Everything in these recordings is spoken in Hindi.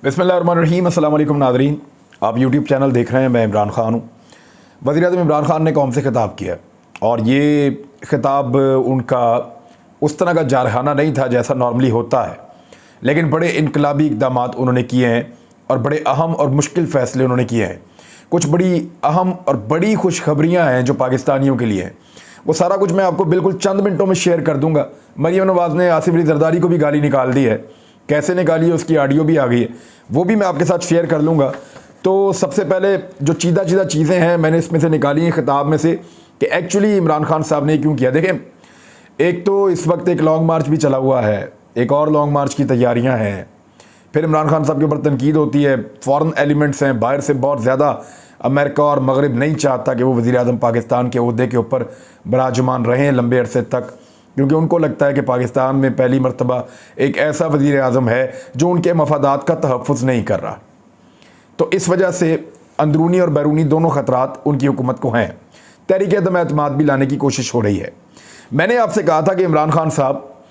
बिस्मिल्लाहिर्रहमानिर्रहीम। अस्सलाम वालेकुम नाज़रीन, आप यूट्यूब चैनल देख रहे हैं। मैं इमरान ख़ान हूँ। वज़ीर-ए-आज़म इमरान ख़ान ने कौम से ख़िताब किया और ये ख़िताब उनका उस तरह का जारहाना नहीं था जैसा नॉर्मली होता है, लेकिन बड़े इनकलाबी इक़दामात उन्होंने किए हैं और बड़े अहम और मुश्किल फ़ैसले उन्होंने किए हैं। कुछ बड़ी अहम और बड़ी खुशखबरियाँ हैं जो पाकिस्तानियों के लिए हैं। वो सारा कुछ मैं आपको बिल्कुल चंद मिनटों में शेयर कर दूँगा। मरियम नवाज़ ने आसिफ अली ज़रदारी को भी गाली निकाल दी है, कैसे निकाली है उसकी ऑडियो भी आ गई है, वो भी मैं आपके साथ शेयर कर लूँगा। तो सबसे पहले जो चीदा चीज़ें हैं मैंने इसमें से निकाली हैं ख़िताब में से कि एक्चुअली इमरान खान साहब ने क्यों किया। देखें, एक तो इस वक्त एक लॉन्ग मार्च भी चला हुआ है, एक और लॉन्ग मार्च की तैयारियां हैं, फिर इमरान खान साहब के ऊपर तनकीद होती है, फॉरेन एलिमेंट्स हैं बाहर से बहुत ज़्यादा। अमेरिका और मगरिब नहीं चाहता कि वो वज़ीर-ए-आज़म पाकिस्तान के ओहदे के ऊपर बराजमान रहें लंबे अरसे तक, क्योंकि उनको लगता है कि पाकिस्तान में पहली मरतबा एक ऐसा वज़ीर-ए-आज़म है जो उनके मफादात का तहफ़्फ़ुज़ नहीं कर रहा। तो इस वजह से अंदरूनी और बैरूनी दोनों ख़तरात उनकी हुकूमत को हैं। तहरीक अदम एतमाद भी लाने की कोशिश हो रही है। मैंने आपसे कहा था कि इमरान खान साहब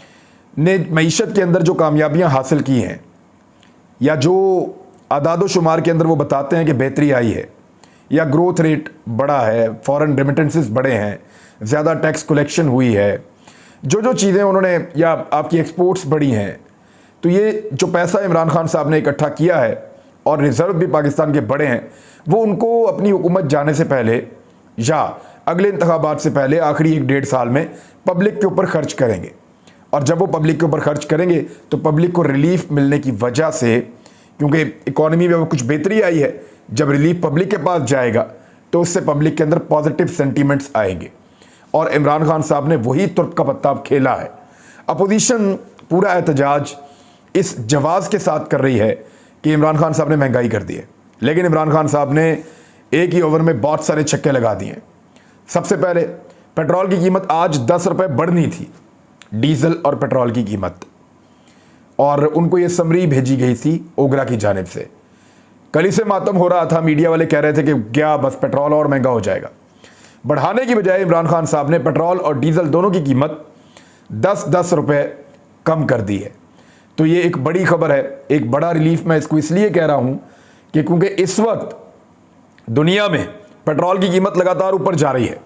ने मईशत के अंदर जो कामयाबियाँ हासिल की हैं या जो आदाद शुमार के अंदर वो बताते हैं कि बेहतरी आई है या ग्रोथ रेट बढ़ा है, फॉरेन रेमिटेंसेस बढ़े हैं, ज़्यादा टैक्स कलेक्शन हुई है, जो चीज़ें उन्होंने, या आपकी एक्सपोर्ट्स बढ़ी हैं, तो ये जो पैसा इमरान खान साहब ने इकट्ठा किया है और रिज़र्व भी पाकिस्तान के बड़े हैं, वो उनको अपनी हुकूमत जाने से पहले या अगले इंतखाबात से पहले आखिरी 1-1.5 साल में पब्लिक के ऊपर खर्च करेंगे। और जब वो पब्लिक के ऊपर खर्च करेंगे तो पब्लिक को रिलीफ मिलने की वजह से, क्योंकि इकॉनमी में कुछ बेहतरी आई है, जब रिलीफ पब्लिक के पास जाएगा तो उससे पब्लिक के अंदर पॉजिटिव सेंटीमेंट्स आएंगे। और इमरान खान साहब ने वही तुर्क का पत्ता खेला है। अपोजिशन पूरा एहतजाज इस जवाज़ के साथ कर रही है कि इमरान खान साहब ने महंगाई कर दी है, लेकिन इमरान खान साहब ने एक ही ओवर में बहुत सारे छक्के लगा दिए। सबसे पहले पेट्रोल की कीमत आज 10 रुपये बढ़नी थी, डीजल और पेट्रोल की कीमत, और उनको ये समरी भेजी गई थी ओगरा की जानिब से। कल से मातम हो रहा था, मीडिया वाले कह रहे थे कि क्या बस पेट्रोल और महंगा हो जाएगा। बढ़ाने की बजाय इमरान खान साहब ने पेट्रोल और डीजल दोनों की कीमत 10-10 रुपये कम कर दी है। तो ये एक बड़ी खबर है, एक बड़ा रिलीफ। मैं इसको इसलिए कह रहा हूँ कि क्योंकि इस वक्त दुनिया में पेट्रोल की कीमत लगातार ऊपर जा रही है।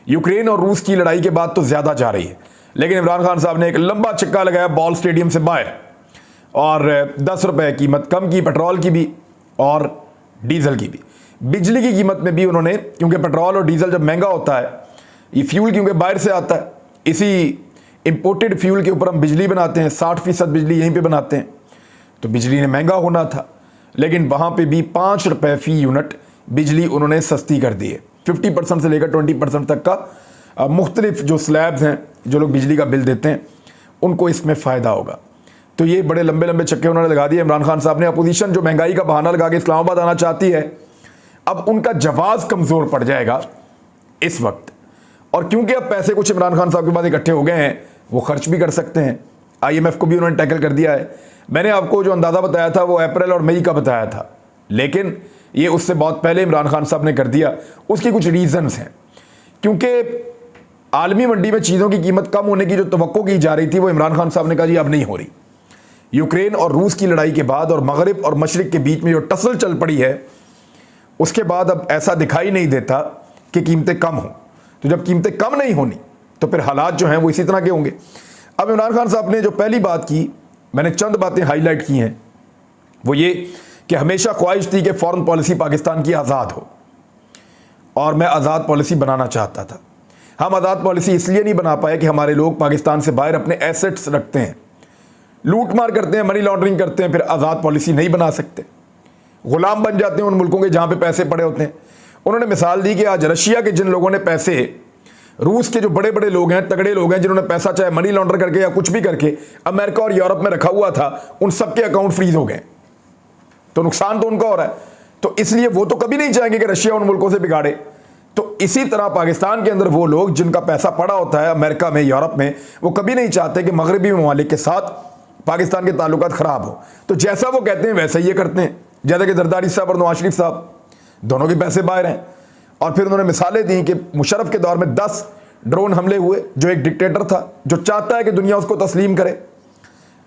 यूक्रेन और रूस की लड़ाई के बाद तो ज़्यादा जा रही है, लेकिन इमरान खान साहब ने एक लंबा छक्का लगाया बॉल स्टेडियम से बाहर और 10 रुपये कीमत कम की, पेट्रोल की भी और डीजल की भी। बिजली की कीमत में भी उन्होंने, क्योंकि पेट्रोल और डीजल जब महंगा होता है, ये फ्यूल क्योंकि बाहर से आता है, इसी इंपोर्टेड फ्यूल के ऊपर हम बिजली बनाते हैं, 60% बिजली यहीं पे बनाते हैं, तो बिजली ने महंगा होना था, लेकिन वहाँ पे भी 5 रुपये फ़ी यूनिट बिजली उन्होंने सस्ती कर दी है। 50% से लेकर 20% तक का मुख्तलिफ जो स्लैब्स हैं, जो लोग बिजली का बिल देते हैं, उनको इसमें फ़ायदा होगा। तो ये बड़े लंबे लंबे चक्के उन्होंने लगा दिए इमरान खान साहब ने। अपोजिशन जो महंगाई का बहाना लगा के इस्लामाबाद आना चाहती है, अब उनका जवाब कमज़ोर पड़ जाएगा इस वक्त। और क्योंकि अब पैसे कुछ इमरान खान साहब के पास इकट्ठे हो गए हैं, वो खर्च भी कर सकते हैं। IMF को भी उन्होंने टैकल कर दिया है। मैंने आपको जो अंदाज़ा बताया था वो अप्रैल और मई का बताया था, लेकिन ये उससे बहुत पहले इमरान खान साहब ने कर दिया। उसकी कुछ रीज़न्स हैं, क्योंकि आलमी मंडी में चीज़ों की कीमत कम होने की जो तवक्को की जा रही थी, वो इमरान खान साहब ने कहा जी अब नहीं हो रही। यूक्रेन और रूस की लड़ाई के बाद और मगरिब और मशरिक के बीच में जो टसल चल पड़ी है, उसके बाद अब ऐसा दिखाई नहीं देता कि कीमतें कम हों। तो जब कीमतें कम नहीं होनी तो फिर हालात जो हैं वो इसी तरह के होंगे। अब इमरान खान साहब ने जो पहली बात की, मैंने चंद बातें हाईलाइट की हैं, वो ये कि हमेशा ख्वाहिश थी कि फॉरेन पॉलिसी पाकिस्तान की आज़ाद हो, और मैं आज़ाद पॉलिसी बनाना चाहता था। हम आज़ाद पॉलिसी इसलिए नहीं बना पाए कि हमारे लोग पाकिस्तान से बाहर अपने एसेट्स रखते हैं, लूट मार करते हैं, मनी लॉन्ड्रिंग करते हैं, फिर आज़ाद पॉलिसी नहीं बना सकते, गुलाम बन जाते हैं उन मुल्कों के जहाँ पे पैसे पड़े होते हैं। उन्होंने मिसाल दी कि आज रशिया के जिन लोगों ने पैसे, रूस के जो बड़े बड़े लोग हैं, तगड़े लोग हैं, जिन्होंने पैसा चाहे मनी लॉन्डर करके या कुछ भी करके अमेरिका और यूरोप में रखा हुआ था, उन सबके अकाउंट फ्रीज हो गए। तो नुकसान तो उनका हो रहा है। तो इसलिए वो तो कभी नहीं चाहेंगे कि रशिया उन मुल्कों से बिगाड़े। तो इसी तरह पाकिस्तान के अंदर वो लोग जिनका पैसा पड़ा होता है अमेरिका में, यूरोप में, वो कभी नहीं चाहते कि मगरबी ममालिक के साथ पाकिस्तान के ताल्लुकात ख़राब हो। तो जैसा वो कहते हैं वैसा ये करते हैं। जैसे कि जरदारी साहब और नवाज शरीफ साहब दोनों के पैसे बाहर हैं। और फिर उन्होंने मिसालें दी कि मुशर्रफ के दौर में 10 ड्रोन हमले हुए, जो एक डिक्टेटर था जो चाहता है कि दुनिया उसको तस्लीम करे।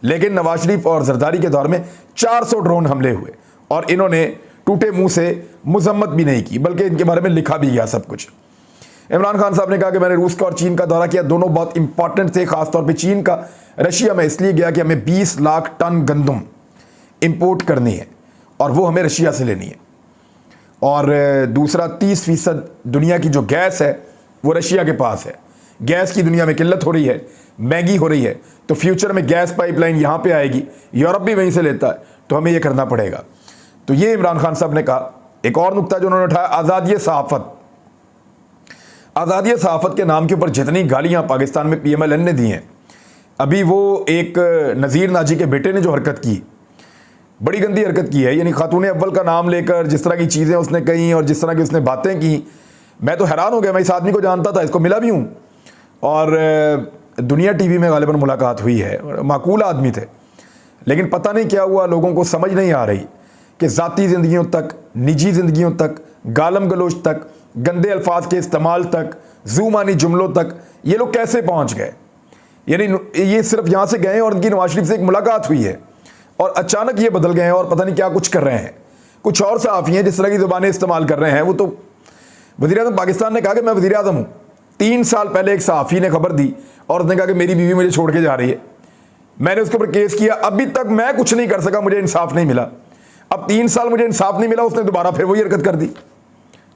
लेकिन नवाज शरीफ और जरदारी के दौर में 400 ड्रोन हमले हुए और इन्होंने टूटे मुंह से मजम्मत भी नहीं की, बल्कि इनके बारे में लिखा भी गया सब कुछ। इमरान खान साहब ने कहा कि मैंने रूस का और चीन का दौरा किया, दोनों बहुत इंपॉर्टेंट थे, खासतौर पे चीन का। रशिया में इसलिए गया कि हमें 20 लाख टन गंदम इंपोर्ट करनी है और वो हमें रशिया से लेनी है। और दूसरा 30% दुनिया की जो गैस है वो रशिया के पास है। गैस की दुनिया में किल्लत हो रही है, महंगी हो रही है, तो फ्यूचर में गैस पाइपलाइन यहाँ पे आएगी, यूरोप भी वहीं से लेता है, तो हमें ये करना पड़ेगा। तो ये इमरान खान साहब ने कहा। एक और नुक्ता जो उन्होंने उठाया, आज़ादी सहाफ़त। आज़ादी सहाफ़त के नाम के ऊपर जितनी गालियाँ पाकिस्तान में PMLN ने दी हैं, अभी वो एक नज़ीर नाजी के बेटे ने जो हरकत की, बड़ी गंदी हरकत की है। यानी खातून अव्वल का नाम लेकर जिस तरह की चीज़ें उसने कही और जिस तरह की उसने बातें की, मैं तो हैरान हो गया। मैं इस आदमी को जानता था, इसको मिला भी हूँ, और दुनिया TV में गालिबन मुलाकात हुई है। माकूल आदमी थे, लेकिन पता नहीं क्या हुआ, लोगों को समझ नहीं आ रही कि ज़ाती ज़िंदगियों तक, निजी ज़िंदगियों तक, गालम गलोच तक, गंदे अल्फाज के इस्तेमाल तक, ज़ुबानी जुमलों तक ये लोग कैसे पहुँच गए। यानी ये सिर्फ यहाँ से गए और उनकी नवाज शरीफ से एक मुलाकात हुई है और अचानक ये बदल गए हैं और पता नहीं क्या कुछ कर रहे हैं। कुछ और सहाफ़ी हैं जिस तरह की ज़ुबानें इस्तेमाल कर रहे हैं। वो तो वज़ीर-ए-आज़म पाकिस्तान ने कहा कि मैं वज़ीर-ए-आज़म हूँ। 3 साल पहले एक सहाफ़ी ने खबर दी और उसने कहा कि मेरी बीवी मुझे छोड़ के जा रही है। मैंने उसके ऊपर केस किया, अभी तक मैं कुछ नहीं कर सका, मुझे इंसाफ नहीं मिला। अब 3 साल मुझे इंसाफ नहीं मिला, उसने दोबारा फिर वही हरकत कर दी,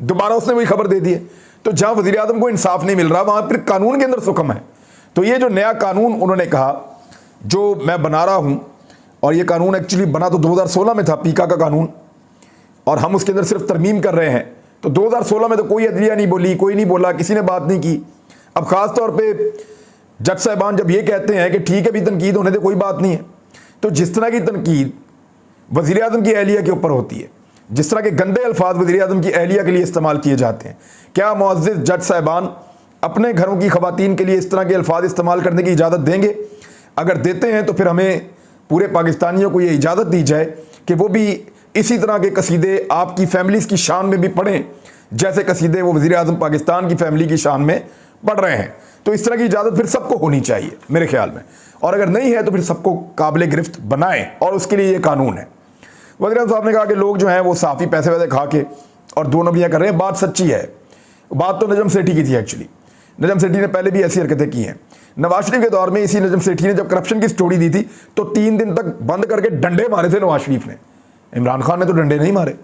दोबारा उसने वही खबर दे दी है। तो जहाँ वज़ीर-ए-आज़म को इंसाफ नहीं मिल रहा, वहाँ फिर कानून के अंदर सुकम है। तो ये जो नया कानून उन्होंने कहा जो मैं बना रहा हूँ, और ये कानून एक्चुअली बना तो 2016 में था, पीका का कानून, और हम उसके अंदर सिर्फ तरमीम कर रहे हैं। तो 2016 में तो कोई अदलिया नहीं बोली, कोई नहीं बोला, किसी ने बात नहीं की। अब ख़ास तौर पे जज साहिबान जब ये कहते हैं कि ठीक है भी तनकीद होने दे, कोई बात नहीं है, तो जिस तरह की तनकीद वज़ीर-ए-आज़म की अहलिया के ऊपर होती है, जिस तरह के गंदे अल्फाज वज़ीर-ए-आज़म की अहलिया के लिए इस्तेमाल किए जाते हैं, क्या मुअज़्ज़िज़ जज साहिबान अपने घरों की ख़वातीन के लिए इस तरह के अल्फाज इस्तेमाल करने की इजाज़त देंगे? अगर देते हैं तो फिर हमें पूरे पाकिस्तानियों को ये इजाज़त दी जाए कि वो भी इसी तरह के कसीदे आपकी फैमिलीज़ की शान में भी पढ़ें, जैसे कसीदे वो वज़ीर-ए-आज़म पाकिस्तान की फैमिली की शान में पढ़ रहे हैं। तो इस तरह की इजाज़त फिर सबको होनी चाहिए मेरे ख्याल में, और अगर नहीं है तो फिर सबको काबिल गिरफ्त बनाएं, और उसके लिए ये कानून है। वज़ीर-ए-आज़म साहब ने कहा कि लोग जो हैं वो साफ़ी पैसे वैसे खा के और दो नबियाँ कर रहे हैं। बात सच्ची है। बात तो नजम सेठी की थी एक्चुअली। नजम सेठी ने पहले भी ऐसी हरकतें की हैं। नवाज शरीफ के दौर में इसी नजम सेठी ने जब करप्शन की स्टोरी दी थी तो 3 दिन तक बंद करके डंडे मारे थे नवाज शरीफ ने। इमरान खान ने तो डंडे नहीं मारे,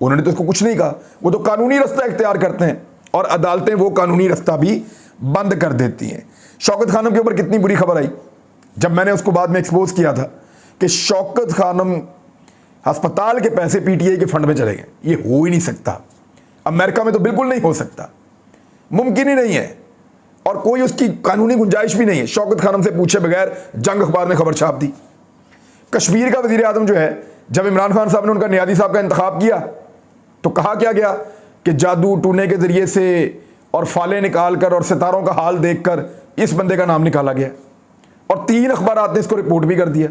उन्होंने तो इसको कुछ नहीं कहा। वो तो कानूनी रास्ता इख्तियार करते हैं और अदालतें वो कानूनी रास्ता भी बंद कर देती हैं। शौकत खानम के ऊपर कितनी बुरी खबर आई जब मैंने उसको बाद में एक्सपोज किया था कि शौकत खानम अस्पताल के पैसे PTI के फंड में चले गए। ये हो ही नहीं सकता, अमेरिका में तो बिल्कुल नहीं हो सकता, मुमकिन ही नहीं है, और कोई उसकी कानूनी गुंजाइश भी नहीं है। शौकत खानम से पूछे बगैर जंग अखबार ने खबर छाप दी। कश्मीर का वज़ीर-ए-आज़म जो है, जब इमरान खान साहब ने उनका नियाज़ी साहब का इंतखाब किया तो कहा क्या गया कि जादू टूने के ज़रिए से और फाले निकाल कर और सितारों का हाल देख कर इस बंदे का नाम निकाला गया, और 3 अखबारात ने इसको रिपोर्ट भी कर दिया।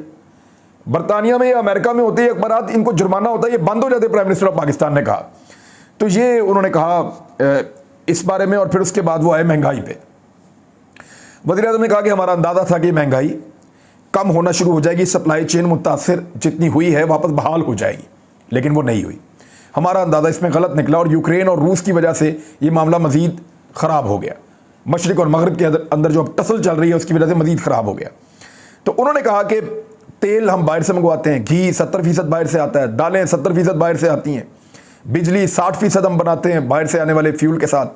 बरतानिया में या अमेरिका में होते ही अखबारात, इनको जुर्माना होता है, ये बंद हो जाते। प्राइम मिनिस्टर ऑफ पाकिस्तान ने कहा, तो ये उन्होंने कहा इस बारे में। और फिर उसके बाद वो आए महंगाई पे। वज़ीर-ए-आज़म ने कहा कि हमारा अंदाज़ा था कि महंगाई कम होना शुरू हो जाएगी, सप्लाई चेन मुतासिर जितनी हुई है वापस बहाल हो जाएगी, लेकिन वो नहीं हुई। हमारा अंदाज़ा इसमें गलत निकला और यूक्रेन और रूस की वजह से ये मामला मज़ीद ख़राब हो गया। मशरिक़ और मगरिब के अंदर जो अब टसल चल रही है उसकी वजह से मज़ीद ख़राब हो गया। तो उन्होंने कहा कि तेल हम बाहर से मंगवाते हैं, घी 70% बाहर से आता है, दालें 70% बाहर से आती हैं, बिजली 60% हम बनाते हैं बाहर से आने वाले फ्यूल के साथ।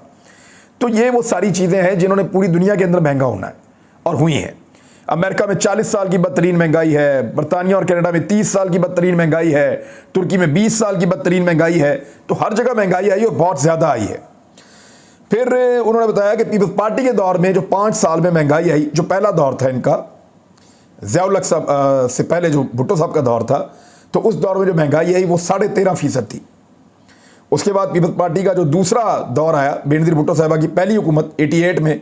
तो ये वो सारी चीज़ें हैं जिन्होंने पूरी दुनिया के अंदर महंगा होना है और हुई हैं। अमेरिका में 40 साल की बदतरीन महंगाई है, बरतानिया और कनाडा में 30 साल की बदतरीन महंगाई है, तुर्की में 20 साल की बदतरीन महंगाई है। तो हर जगह महंगाई आई और बहुत ज़्यादा आई है। फिर उन्होंने बताया कि पीपल्स पार्टी के दौर में जो 5 साल में महंगाई आई, जो पहला दौर था इनका, ज़ियाउल हक साहब से पहले जो भुट्टो साहब का दौर था, तो उस दौर में जो महंगाई आई वो 13.5% थी। उसके बाद पीपल्स पार्टी का जो दूसरा दौर आया, बेनज़ीर भुट्टो साहबा की पहली हुकूमत 88 में,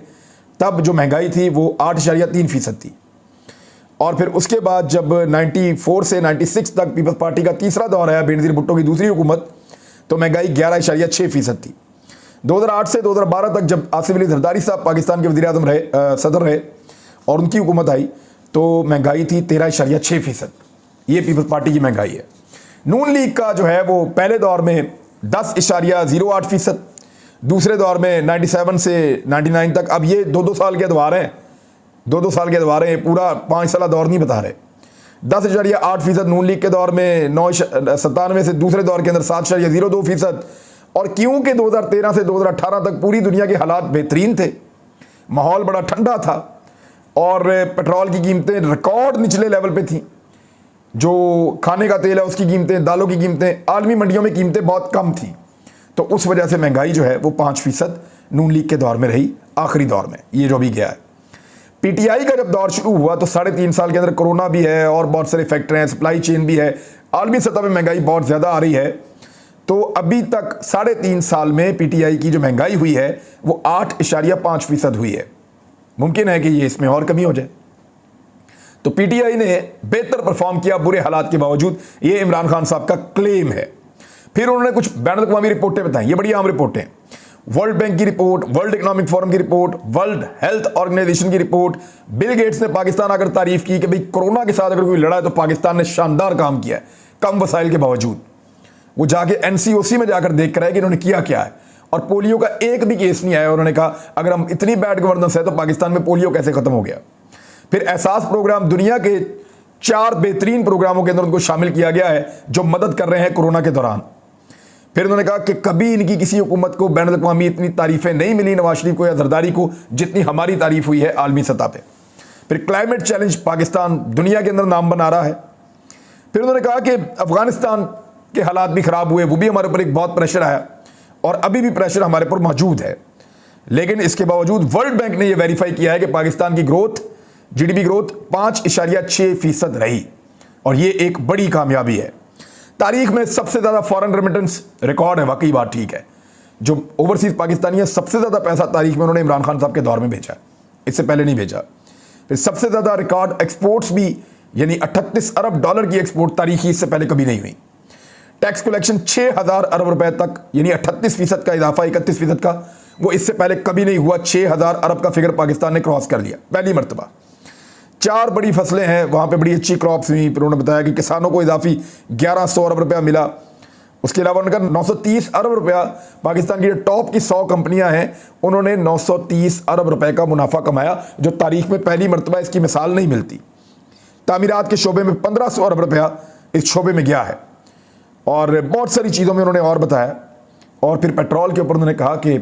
तब जो महंगाई थी वो 8.3% थी। और फिर उसके बाद जब 94 से 96 तक पीपल्स पार्टी का तीसरा दौर आया, बेनज़ीर भुट्टो की दूसरी हुकूमत, तो महंगाई 11.6% थी। 2008 से 2012 तक जब आसिफ अली जरदारी साहब पाकिस्तान के वज़ीर-ए-आज़म रहे, सदर रहे, और उनकी हुकूमत आई, तो महंगाई थी 13.6%। ये पीपल्स पार्टी की महंगाई है। नून लीग का जो है वो पहले दौर में 10.08%, दूसरे दौर में 97 से 99 तक। अब ये 2-2 साल के अदवार हैं, 2-2 साल के अदवार हैं, पूरा 5 साल दौर नहीं बता रहे। 10.8% नून लीग के दौर में, 997 से दूसरे दौर के अंदर 7.02%। और क्योंकि 2013 से 2018 तक पूरी दुनिया के हालात बेहतरीन थे, माहौल बड़ा ठंडा था और पेट्रोल की कीमतें रिकॉर्ड निचले लेवल पे थी। जो खाने का तेल है उसकी कीमतें, दालों की कीमतें, आलमी मंडियों में कीमतें बहुत कम थी, तो उस वजह से महंगाई जो है वो 5% नून लीग के दौर में रही, आखिरी दौर में ये जो भी गया है। पीटीआई का जब दौर शुरू हुआ तो 3.5 साल के अंदर कोरोना भी है और बहुत सारे फैक्टर हैं, सप्लाई चेन भी है, आलमी सतह पर महंगाई बहुत ज़्यादा आ रही है। तो अभी तक 3.5 साल में पीटीआई की जो महंगाई हुई है वो 8.5% हुई है। मुमकिन है कि ये इसमें और कमी हो जाए। तो पीटीआई ने बेहतर परफॉर्म किया बुरे हालात के बावजूद, ये इमरान खान साहब का क्लेम है। फिर उन्होंने कुछ बैन अवी रिपोर्टें बताई, ये बड़ी आम रिपोर्टें, वर्ल्ड बैंक की रिपोर्ट, वर्ल्ड इकोनॉमिक फोरम की रिपोर्ट, वर्ल्ड हेल्थ ऑर्गेनाइजेशन की रिपोर्ट। बिल गेट्स ने पाकिस्तान आकर तारीफ की कि भाई कोरोना के साथ अगर कोई लड़ा है तो पाकिस्तान ने शानदार काम किया है कम वसाइल के बावजूद। वो जाके एनसीओसी में जाकर देख कर आए कि इन्होंने किया क्या है, और पोलियो का एक भी केस नहीं आया। उन्होंने कहा अगर हम इतनी बैड गवर्नेंस है तो पाकिस्तान में पोलियो कैसे खत्म हो गया। फिर एहसास प्रोग्राम, दुनिया के 4 बेहतरीन प्रोग्रामों के अंदर उनको शामिल किया गया है जो मदद कर रहे हैं कोरोना के दौरान। फिर उन्होंने कहा कि कभी इनकी किसी हुकूमत को बैनुल अक़वामी इतनी तारीफें नहीं मिली, नवाज शरीफ को या जरदारी को, जितनी हमारी तारीफ हुई है आलमी सतह पे। फिर क्लाइमेट चैलेंज, पाकिस्तान दुनिया के अंदर नाम बना रहा है। फिर उन्होंने कहा कि अफगानिस्तान के हालात भी खराब हुए, वो भी हमारे ऊपर एक बहुत प्रेशर आया और अभी भी प्रेशर हमारे पर मौजूद है। लेकिन इसके बावजूद वर्ल्ड बैंक ने यह वेरीफाई किया है कि पाकिस्तान की ग्रोथ, जीडीपी ग्रोथ 5.6% रही, और ये एक बड़ी कामयाबी है। तारीख में सबसे ज्यादा फॉरेन रेमिटेंस रिकॉर्ड है, वाकई बात ठीक है। जो ओवरसीज पाकिस्तानी है, सबसे ज्यादा पैसा तारीख में उन्होंने इमरान खान साहब के दौर में भेजा, इससे पहले नहीं भेजा। फिर सबसे ज्यादा रिकॉर्ड एक्सपोर्ट्स भी, यानी 38 अरब डॉलर की एक्सपोर्ट तारीखी, इससे पहले कभी नहीं हुई। टैक्स कलेक्शन 6,000 अरब रुपए तक, यानी 38% का इजाफा, 31% का, वो इससे पहले कभी नहीं हुआ। 6,000 अरब का फिगर पाकिस्तान ने क्रॉस कर लिया पहली मरतबा। 4 बड़ी फसलें हैं वहाँ पे, बड़ी अच्छी क्रॉप्स हुई। फिर उन्होंने बताया कि किसानों को इजाफी 1100 अरब रुपया मिला। उसके अलावा उन्होंने कहा 930 अरब रुपया, पाकिस्तान की जो टॉप की 100 कंपनियां हैं उन्होंने 930 अरब रुपए का मुनाफा कमाया, जो तारीख में पहली मरतबा, इसकी मिसाल नहीं मिलती। तामीरात के शोबे में 1500 अरब रुपया इस शोबे में गया है, और बहुत सारी चीज़ों में उन्होंने और बताया। और फिर पेट्रोल के ऊपर उन्होंने कहा कि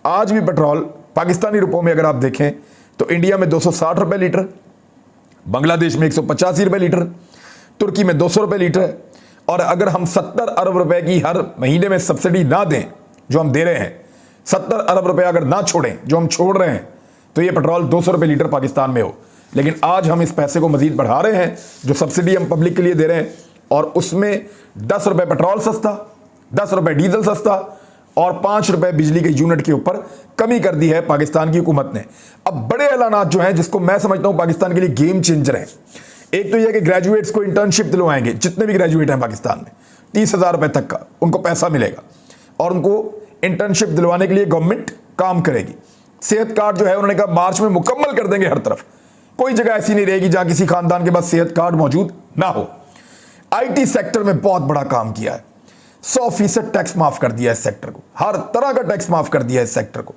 आज भी पेट्रोल पाकिस्तानी रुपयों में अगर आप देखें तो इंडिया में 260 रुपये लीटर, बांग्लादेश में 185 रुपये लीटर, तुर्की में 200 रुपये लीटर। और अगर हम 70 अरब रुपए की हर महीने में सब्सिडी ना दें जो हम दे रहे हैं, 70 अरब रुपए अगर ना छोड़ें जो हम छोड़ रहे हैं, तो ये पेट्रोल 200 रुपये लीटर पाकिस्तान में हो। लेकिन आज हम इस पैसे को मजीद बढ़ा रहे हैं, जो सब्सिडी हम पब्लिक के लिए दे रहे हैं, और उसमें 10 रुपये पेट्रोल सस्ता, 10 रुपये डीजल सस्ता और 5 रुपये बिजली के यूनिट के ऊपर कमी कर दी है पाकिस्तान की हुकूमत ने। अब बड़े ऐलानात जो हैं, जिसको मैं समझता हूं पाकिस्तान के लिए गेम चेंजर हैं। एक तो यह कि ग्रेजुएट्स को इंटर्नशिप दिलवाएंगे, जितने भी ग्रेजुएट हैं पाकिस्तान में, 30,000 रुपये तक का उनको पैसा मिलेगा, और उनको इंटर्नशिप दिलवाने के लिए गवर्नमेंट काम करेगी। सेहत कार्ड जो है उन्होंने कहा मार्च में मुकम्मल कर देंगे हर तरफ, कोई जगह ऐसी नहीं रहेगी जहां किसी खानदान के पास सेहत कार्ड मौजूद ना हो। आईटी सेक्टर में बहुत बड़ा काम किया है, 100% टैक्स माफ कर दिया इस सेक्टर को, हर तरह का टैक्स माफ कर दिया इस सेक्टर को।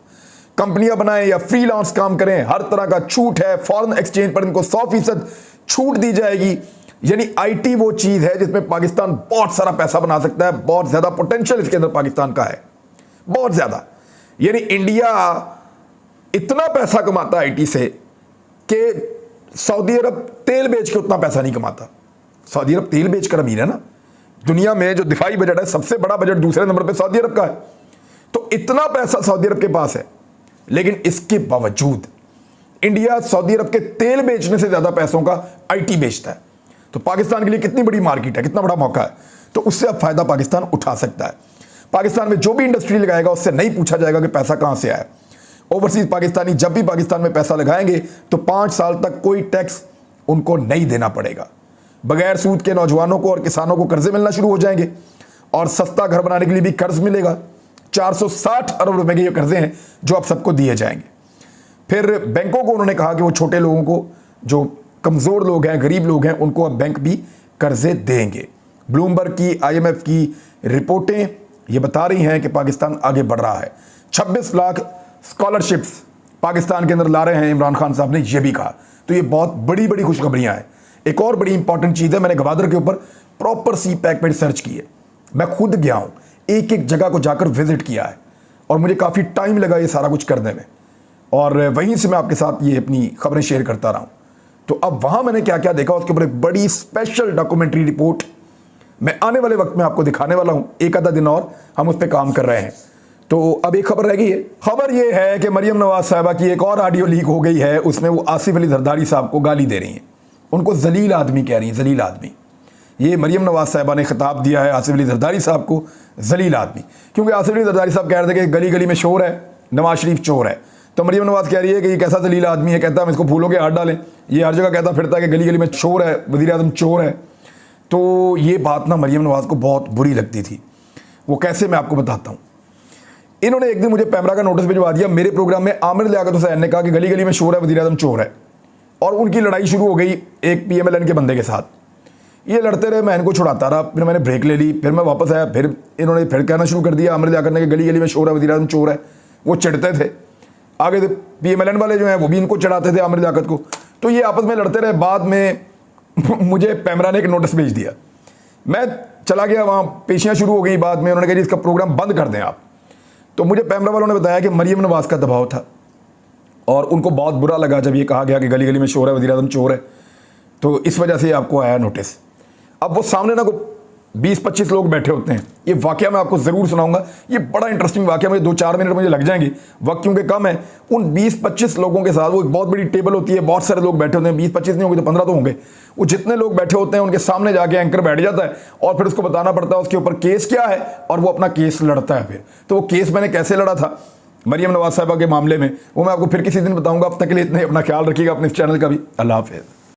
कंपनियां बनाएं या फ्रीलांस काम करें, हर तरह का छूट है। फॉरेन एक्सचेंज पर इनको 100% छूट दी जाएगी। यानी आईटी वो चीज है जिसमें पाकिस्तान बहुत सारा पैसा बना सकता है, बहुत ज्यादा पोटेंशियल इसके अंदर पाकिस्तान का है, बहुत ज्यादा। यानी इंडिया इतना पैसा कमाता है आईटी से कि सऊदी अरब तेल बेच के उतना पैसा नहीं कमाता। सऊदी अरब तेल बेचकर अमीर है ना, दुनिया में जो दिफाई बजट है सबसे बड़ा बजट दूसरे नंबर पे सऊदी अरब का है। तो इतना पैसा सऊदी अरब के पास है, लेकिन इसके बावजूद इंडिया सऊदी अरब के तेल बेचने से ज्यादा पैसों का आईटी बेचता है। तो पाकिस्तान के लिए कितनी बड़ी मार्केट है, कितना बड़ा मौका है, तो उससे अब फायदा पाकिस्तान उठा सकता है। पाकिस्तान में जो भी इंडस्ट्री लगाएगा उससे नहीं पूछा जाएगा कि पैसा कहां से आया। ओवरसीज पाकिस्तानी जब भी पाकिस्तान में पैसा लगाएंगे तो 5 साल तक कोई टैक्स उनको नहीं देना पड़ेगा। बगैर सूद के नौजवानों को और किसानों को कर्जे मिलना शुरू हो जाएंगे, और सस्ता घर बनाने के लिए भी कर्ज मिलेगा। 460 अरब रुपए के ये कर्जे हैं जो अब सबको दिए जाएंगे। फिर बैंकों को उन्होंने कहा कि वो छोटे लोगों को जो कमज़ोर लोग हैं, गरीब लोग हैं, उनको अब बैंक भी कर्जे देंगे। ब्लूमबर्ग की, IMF की रिपोर्टें ये बता रही हैं कि पाकिस्तान आगे बढ़ रहा है। 26 लाख स्कॉलरशिप्स पाकिस्तान के अंदर ला रहे हैं इमरान खान साहब ने ये भी कहा। तो ये बहुत बड़ी बड़ी खुशखबरियां हैं। एक और बड़ी इंपॉर्टेंट चीज़ है, मैंने गवादर के ऊपर प्रॉपर CPAC पे रिसर्च की है। मैं खुद गया हूँ, एक एक जगह को जाकर विजिट किया है और मुझे काफ़ी टाइम लगा ये सारा कुछ करने में, और वहीं से मैं आपके साथ ये अपनी खबरें शेयर करता रहा हूँ। तो अब वहाँ मैंने क्या क्या देखा उसके ऊपर एक बड़ी स्पेशल डॉक्यूमेंट्री रिपोर्ट मैं आने वाले वक्त में आपको दिखाने वाला हूँ। एक आधा दिन और हम उस पर काम कर रहे हैं। तो अब एक खबर रह गई है। खबर ये है कि मरियम नवाज साहिबा की एक और ऑडियो लीक हो गई है। उसमें वो आसिफ अली जरदारी साहब को गाली दे रही हैं, उनको जलील आदमी कह रही हैं, जलील आदमी। ये मरियम नवाज साहिबा ने खिताब दिया है आसिफ अली जरदारी साहब को जलील आदमी, क्योंकि आसिफ अली जरदारी साहब कह रहे थे कि गली गली में शोर है, नवाज शरीफ चोर है। तो मरियम नवाज कह रही है कि ये कैसा जलील आदमी है, कहता है हम इसको फूलों के हाथ डालें। ये हर जगह कहता फिरता है कि गली गली में चोर है, वज़ीर आज़म चोर है। तो ये बात ना मरियम नवाज को बहुत बुरी लगती थी। वो कैसे, मैं आपको बताता हूँ। इन्होंने एक दिन मुझे पैमरा का नोटिस भिजवा दिया। मेरे प्रोग्राम में आमिर लियाकत हुसैन ने कहा कि गली गली में शोर है, वज़ीर आज़म चोर है, और उनकी लड़ाई शुरू हो गई एक PMLN के बंदे के साथ। ये लड़ते रहे, मैं इनको छुड़ाता रहा, फिर मैंने ब्रेक ले ली, फिर मैं वापस आया, फिर इन्होंने फिर कहना शुरू कर दिया आमिर लियाकत ने कि गली गली में शोर है, वज़ीर आज़म चोर है। वो चिढ़ते थे, आगे थे PMLN वाले जो हैं वो भी इनको चढ़ाते थे आमिर लियाकत को। तो ये आपस में लड़ते रहे। बाद में मुझे पैमरा ने एक नोटिस भेज दिया, मैं चला गया, वहाँ पेशियाँ शुरू हो गई। बाद में उन्होंने कहा जी इसका प्रोग्राम बंद कर दें आप। तो मुझे पैमरा वालों ने बताया कि मरियम नवाज का दबाव था और उनको बहुत बुरा लगा जब ये कहा गया कि गली गली में शोर है, वज़ीर आज़म चोर है। तो इस वजह से आपको आया नोटिस। अब वो सामने ना को 20-25 लोग बैठे होते हैं। ये वाकया मैं आपको ज़रूर सुनाऊंगा, ये बड़ा इंटरेस्टिंग वाकया, मुझे 2-4 मिनट मुझे लग जाएंगे, वक्त क्योंकि कम है। उन 20-25 लोगों के साथ वो एक बहुत बड़ी टेबल होती है, बहुत सारे लोग बैठे होते हैं, 20-25 नहीं होंगे तो 15 तो होंगे। वो जितने लोग बैठे होते हैं उनके सामने जाके एंकर बैठ जाता है और फिर उसको बताना पड़ता है उसके ऊपर केस क्या है, और वो अपना केस लड़ता है। फिर तो वो केस मैंने कैसे लड़ा था मरियम नवाज साहिबा के मामले में, वो मैं आपको फिर किसी दिन बताऊंगा। अब तक के लिए इतना ही, अपना ख्याल रखिएगा, अपने इस चैनल का भी। अल्लाह हाफिज़।